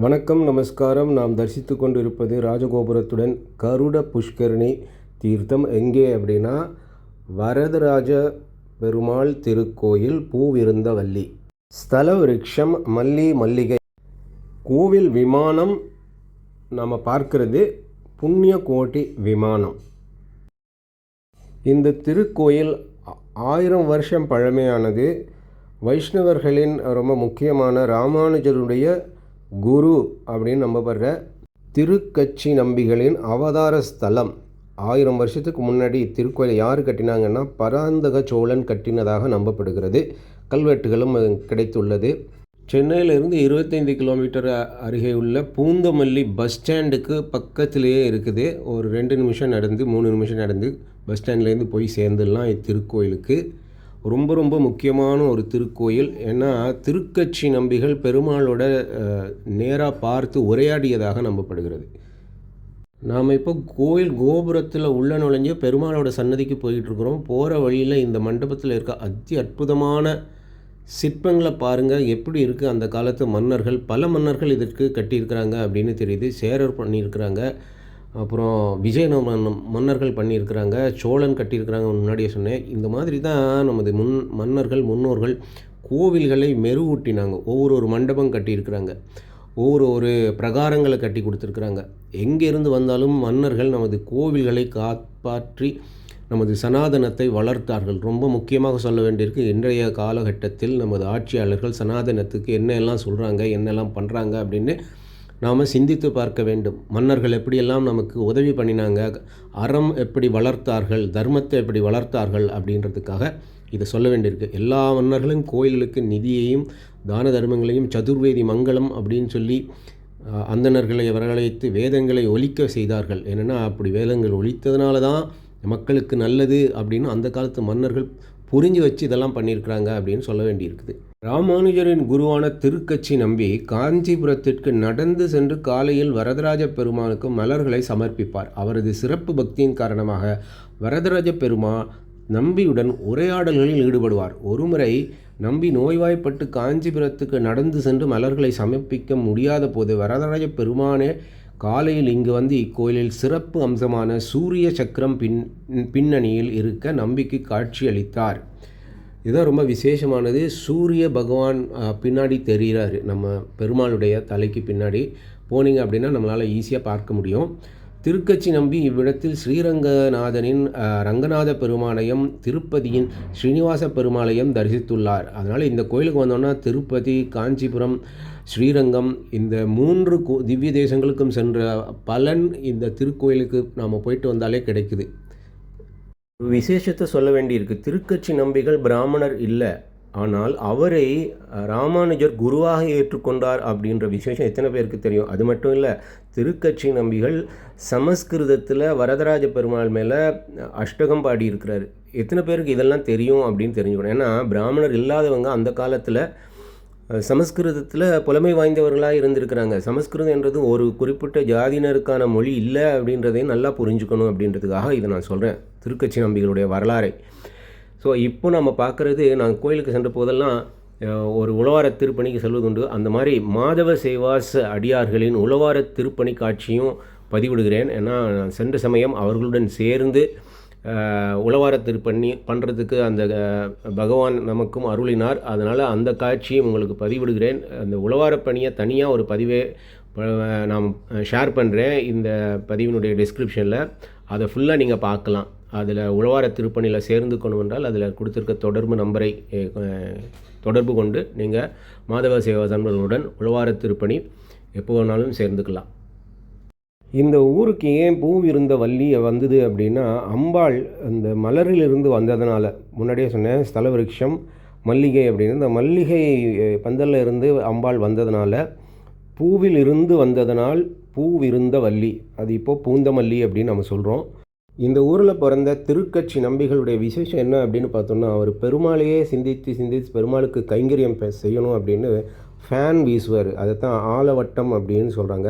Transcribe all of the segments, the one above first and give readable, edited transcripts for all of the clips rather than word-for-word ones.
வணக்கம், நமஸ்காரம். நாம் தரிசித்து கொண்டிருப்பது ராஜகோபுரத்துடன் கருட புஷ்கரணி தீர்த்தம். எங்கே அப்படின்னா வரதராஜ பெருமாள் திருக்கோயில் பூவிருந்தவல்லி. ஸ்தல விருட்சம் மல்லிகை. கோவில் விமானம் நாம் பார்க்கிறது புண்ணிய கோட்டி விமானம். இந்த திருக்கோயில் 1000 வருஷம் பழமையானது. வைஷ்ணவர்களின் ரொம்ப முக்கியமான ராமானுஜருடைய குரு அப்படின்னு நம்பப்படுற திருக்கச்சி நம்பிகளின் அவதார ஸ்தலம். 1000 வருஷத்துக்கு முன்னாடி திருக்கோயிலை யார் கட்டினாங்கன்னா பராந்தக சோழன் கட்டினதாக நம்பப்படுகிறது. கல்வெட்டுகளும் கிடைத்துள்ளது. சென்னையிலிருந்து 25 கிலோமீட்டர் அருகே உள்ள பூந்தமல்லி பஸ் ஸ்டாண்டுக்கு பக்கத்திலேயே இருக்குது. ஒரு 2 நிமிஷம் நடந்து 3 நிமிஷம் நடந்து பஸ் ஸ்டாண்ட்லேருந்து போய் சேர்ந்துடலாம். இத்திருக்கோயிலுக்கு ரொம்ப முக்கியமான ஒரு திருக்கோயில். ஏன்னா திருக்கச்சி நம்பிகள் பெருமாளோட நேராக பார்த்து உரையாடியதாக நம்பப்படுகிறது. நாம் இப்போ கோயில் கோபுரத்தில் உள்ள நுழைஞ்சு பெருமாளோட சன்னதிக்கு போயிட்டுருக்குறோம். போகிற வழியில் இந்த மண்டபத்தில் இருக்க அற்புதமான சிற்பங்களை பாருங்கள், எப்படி இருக்குது. அந்த காலத்து மன்னர்கள், பல மன்னர்கள் இதற்கு கட்டியிருக்கிறாங்க அப்படின்னு தெரியுது. சேரர் பண்ணியிருக்கிறாங்க, அப்புறம் விஜயநகர மன்னர்கள் பண்ணியிருக்கிறாங்க, சோழன் கட்டியிருக்கிறாங்க. முன்னாடியே சொன்னேன். இந்த மாதிரி தான் நமது முன்னோர்கள் கோவில்களை மெருகூட்டினாங்க. ஒவ்வொரு மண்டபம் கட்டியிருக்கிறாங்க, ஒவ்வொரு பிரகாரங்களை கட்டி கொடுத்துருக்குறாங்க. எங்கேருந்து வந்தாலும் மன்னர்கள் நமது கோவில்களை காப்பாற்றி நமது சனாதனத்தை வளர்த்தார்கள். ரொம்ப முக்கியமாக சொல்ல வேண்டியிருக்கு. இன்றைய காலகட்டத்தில் நமது ஆட்சியாளர்கள் சனாதனத்துக்கு என்னெல்லாம் சொல்கிறாங்க, என்னெல்லாம் பண்ணுறாங்க அப்படின்னு நாம் சிந்தித்து பார்க்க வேண்டும். மன்னர்கள் எப்படியெல்லாம் நமக்கு உதவி பண்ணினாங்க, அறம் எப்படி வளர்த்தார்கள், தர்மத்தை எப்படி வளர்த்தார்கள் அப்படின்றதுக்காக இதை சொல்ல வேண்டியிருக்கு. எல்லா மன்னர்களும் கோயில்களுக்கு நிதியையும் தான தர்மங்களையும் சதுர்வேதி மங்களம் அப்படின்னு சொல்லி அந்தணர்களை வரவழைத்து வேதங்களை ஒலிக்க செய்தார்கள். என்னென்னா அப்படி வேதங்கள் ஒலித்ததுனால தான் மக்களுக்கு நல்லது அப்படின்னு அந்த காலத்து மன்னர்கள் புரிஞ்சு வச்சு இதெல்லாம் பண்ணியிருக்கிறாங்க அப்படின்னு சொல்ல வேண்டியிருக்குது. ராமானுஜரின் குருவான திருக்கச்சி நம்பி காஞ்சிபுரத்திற்கு நடந்து சென்று காலையில் வரதராஜ பெருமானுக்கு மலர்களை சமர்ப்பிப்பார். அவரது சிறப்பு பக்தியின் காரணமாக வரதராஜ பெருமாள் நம்பியுடன் உரையாடல்களில் ஈடுபடுவார். ஒருமுறை நம்பி நோய்வாய்ப்பட்டு காஞ்சிபுரத்துக்கு நடந்து சென்று மலர்களை சமர்ப்பிக்க முடியாத போது வரதராஜ பெருமானே காலையில் இங்கு வந்து இக்கோயிலில் சிறப்பு அம்சமான சூரிய சக்கரம் பின்னணியில் இருக்க நம்பிக்கு காட்சியளித்தார். இதுதான் ரொம்ப விசேஷமானது. சூரிய பகவான் பின்னாடி தெரிகிறாரு. நம்ம பெருமாளுடைய தலைக்கு பின்னாடி போனீங்க அப்படின்னா நம்மளால் ஈஸியாக பார்க்க முடியும். திருக்கச்சி நம்பி இவ்விடத்தில் ஸ்ரீரங்கநாதனின் ரங்கநாத பெருமாளையும் திருப்பதியின் ஸ்ரீனிவாச பெருமாளையும் தரிசித்துள்ளார். அதனால் இந்த கோயிலுக்கு வந்தோன்னா திருப்பதி, காஞ்சிபுரம், ஸ்ரீரங்கம் இந்த 3 திவ்ய தேசங்களுக்கும் சென்ற பலன் இந்த திருக்கோயிலுக்கு நாம் போயிட்டு வந்தாலே கிடைக்குது. விசேஷத்தை சொல்ல வேண்டியிருக்கு. திருக்கச்சி நம்பிகள் பிராமணர் இல்லை, ஆனால் அவரை ராமானுஜர் குருவாக ஏற்றுக்கொண்டார் அப்படின்ற விசேஷம் எத்தனை பேருக்கு தெரியும்? அது மட்டும் இல்லை, திருக்கச்சி நம்பிகள் சமஸ்கிருதத்தில் வரதராஜ பெருமாள் மேலே அஷ்டகம் பாடியிருக்கிறார். எத்தனை பேருக்கு இதெல்லாம் தெரியும் அப்படின்னு தெரிஞ்சுக்கணும். ஏன்னா பிராமணர் இல்லாதவங்க அந்த காலத்தில் சமஸ்கிருதத்தில் புலமை வாய்ந்தவர்களாக இருந்திருக்கிறாங்க. சமஸ்கிருதம் என்றது ஒரு குறிப்பிட்ட ஜாதியினருக்கான மொழி இல்லை அப்படின்றதையும் நல்லா புரிஞ்சுக்கணும் அப்படின்றதுக்காக இதை நான் சொல்கிறேன், திருக்கச்சி நம்பிகளுடைய வரலாறை. ஸோ இப்போ நம்ம பார்க்குறது, நான் கோயிலுக்கு சென்ற போதெல்லாம் ஒரு உழவார திருப்பணிக்கு செல்வதுண்டு. அந்த மாதிரி மாதவ சேவாஸ் அடியார்களின் உழவார திருப்பணி காட்சியும் பதிவிடுகிறேன். ஏன்னா நான் சென்ற சமயம் அவர்களுடன் சேர்ந்து உழவார திருப்பணி பண்ணுறதுக்கு அந்த பகவான் நமக்கும் அருளினார். அதனால் அந்த காட்சியும் உங்களுக்கு பதிவிடுகிறேன். அந்த உழவார பணியை தனியாக ஒரு பதிவே நான் ஷேர் பண்ணுறேன் இந்த பதிவினுடைய டிஸ்கிரிப்ஷனில். அதை ஃபுல்லாக நீங்கள் பார்க்கலாம். அதில் உழவார திருப்பணியில் சேர்ந்து கொண்டு வந்தால் அதில் கொடுத்துருக்க தொடர்பு நம்பரை தொடர்பு கொண்டு நீங்கள் மாதவ சேவா நண்பர்களுடன் உழவார திருப்பணி எப்போ வேணாலும் சேர்ந்துக்கலாம். இந்த ஊருக்கு ஏன் பூவிருந்தவல்லி வந்தது அப்படின்னா, அம்பாள் இந்த மலரிலிருந்து வந்ததுனால, முன்னாடியே சொன்னேன் ஸ்தல விருட்சம் மல்லிகை அப்படின்னு. இந்த மல்லிகை பந்தலில் இருந்து அம்பாள் வந்ததுனால, பூவில் இருந்து வந்ததனால் பூவிருந்தவல்லி. அது இப்போது பூந்தமல்லி அப்படின்னு நம்ம சொல்கிறோம். இந்த ஊரில் பிறந்த திருக்கச்சி நம்பிகளுடைய விசேஷம் என்ன அப்படின்னு பார்த்தோம்னா, அவர் பெருமாளையே சிந்தித்து பெருமாளுக்கு கைங்கரியம் செய்யணும் அப்படின்னு ஃபேன் வீசுவார். அதைத்தான் ஆலவட்டம் அப்படின்னு சொல்கிறாங்க.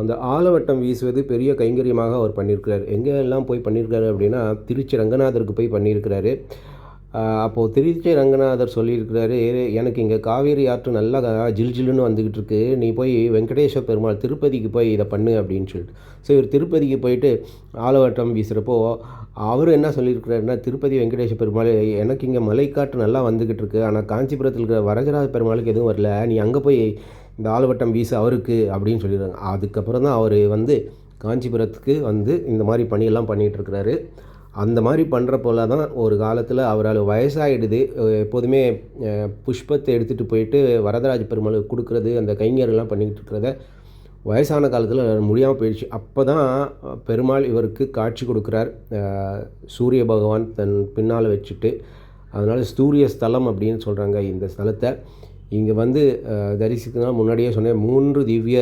அந்த ஆலவட்டம் வீசுவது பெரிய கைங்கரியமாக அவர் பண்ணியிருக்கிறார். எங்கெல்லாம் போய் பண்ணியிருக்காரு அப்படின்னா, திருச்சி ரங்கநாதருக்கு போய் பண்ணியிருக்கிறாரு. அப்போது திருச்சி ரங்கநாதர் சொல்லியிருக்கிறாரு, எனக்கு இங்கே காவேரி ஆற்று நல்லா ஜில் ஜில்லுன்னு வந்துக்கிட்டு இருக்கு, நீ போய் வெங்கடேஸ்வர பெருமாள் திருப்பதிக்கு போய் இதை பண்ணு அப்படின்னு சொல்லிட்டு. ஸோ இவர் திருப்பதிக்கு போயிட்டு ஆலவட்டம் வீசுகிறப்போ அவர் என்ன சொல்லியிருக்கிறாருன்னா, திருப்பதி வெங்கடேஸ்வர பெருமாள், எனக்கு இங்கே மலைக்காற்று நல்லா வந்துக்கிட்டு இருக்கு, ஆனால் காஞ்சிபுரத்தில் இருக்கிற வரதராஜ பெருமாளுக்கு எதுவும் வரல, நீ அங்கே போய் இந்த ஆலவட்டம் வீசு அவருக்கு அப்படின்னு சொல்லிடுறாங்க. அதுக்கப்புறம் தான் அவர் வந்து காஞ்சிபுரத்துக்கு வந்து இந்த மாதிரி பணியெல்லாம் பண்ணிகிட்ருக்கிறாரு. அந்த மாதிரி பண்ணுறப்போல தான் ஒரு காலத்தில் அவரால் வயசாகிடுது. எப்போதுமே புஷ்பத்தை எடுத்துகிட்டு போயிட்டு வரதராஜ பெருமாளுக்கு கொடுக்குறது, அந்த கைங்கரெல்லாம் பண்ணிக்கிட்டு இருக்கிறத வயசான காலத்தில் முடியாமல் போயிடுச்சு. அப்போ தான் பெருமாள் இவருக்கு காட்சி கொடுக்குறார், சூரிய பகவான் தன் பின்னால் வச்சுட்டு. அதனால் சூரிய ஸ்தலம் அப்படின்னு சொல்கிறாங்க இந்த ஸ்தலத்தை. இங்கே வந்து தரிசிக்கணும்னா முன்னாடியே சொன்னேன், 3 திவ்ய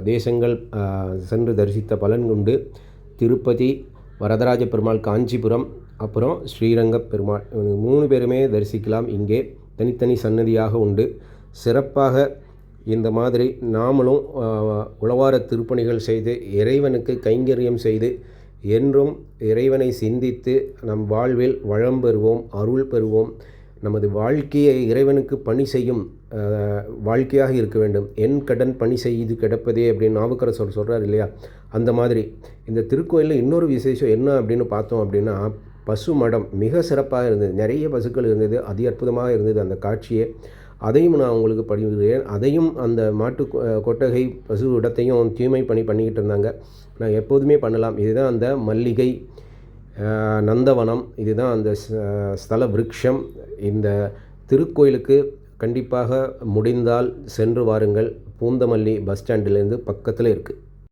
தேசங்கள் சென்று தரிசித்த பலன் உண்டு. திருப்பதி, வரதராஜ பெருமாள், காஞ்சிபுரம், அப்புறம் ஸ்ரீரங்க பெருமாள், இவங்க 3 பேருமே தரிசிக்கலாம். இங்கே தனித்தனி சன்னதியாக உண்டு. சிறப்பாக இந்த மாதிரி நாமளும் உழவார திருப்பணிகள் செய்து இறைவனுக்கு கைங்கரியம் செய்து என்றும் இறைவனை சிந்தித்து நம் வாழ்வில் வளம் பெறுவோம், அருள் பெறுவோம். நமது வாழ்க்கையை இறைவனுக்கு பணி செய்யும் வாழ்க்கையாக இருக்க வேண்டும். என் கடன் பணி செய்து கிடப்பதே அப்படின்னு நாவுக்கரசர் சொல்கிறார் இல்லையா, அந்த மாதிரி இந்த திருக்கோயிலில் இன்னொரு விசேஷம் என்ன அப்படின்னு பார்த்தோம் அப்படின்னா, பசு மடம் மிக சிறப்பாக இருந்தது. நிறைய பசுக்கள் இருந்தது, அதி அற்புதமாக இருந்தது அந்த காட்சியே. அதையும் நான் உங்களுக்கு பதிவிடுகிறேன். அதையும் அந்த மாட்டு கொட்டகை பசு இடத்தையும் தூய்மை பண்ணிக்கிட்டு இருந்தாங்க. நான் எப்போதுமே பண்ணலாம். இதுதான் அந்த மல்லிகை நந்தவனம், இதுதான் அந்த ஸ்தல விருட்சம். இந்த திருக்கோயிலுக்கு கண்டிப்பாக முடிந்தால் சென்று வாருங்கள். பூந்தமல்லி பஸ் ஸ்டாண்டிலேருந்து பக்கத்தில் இருக்குது.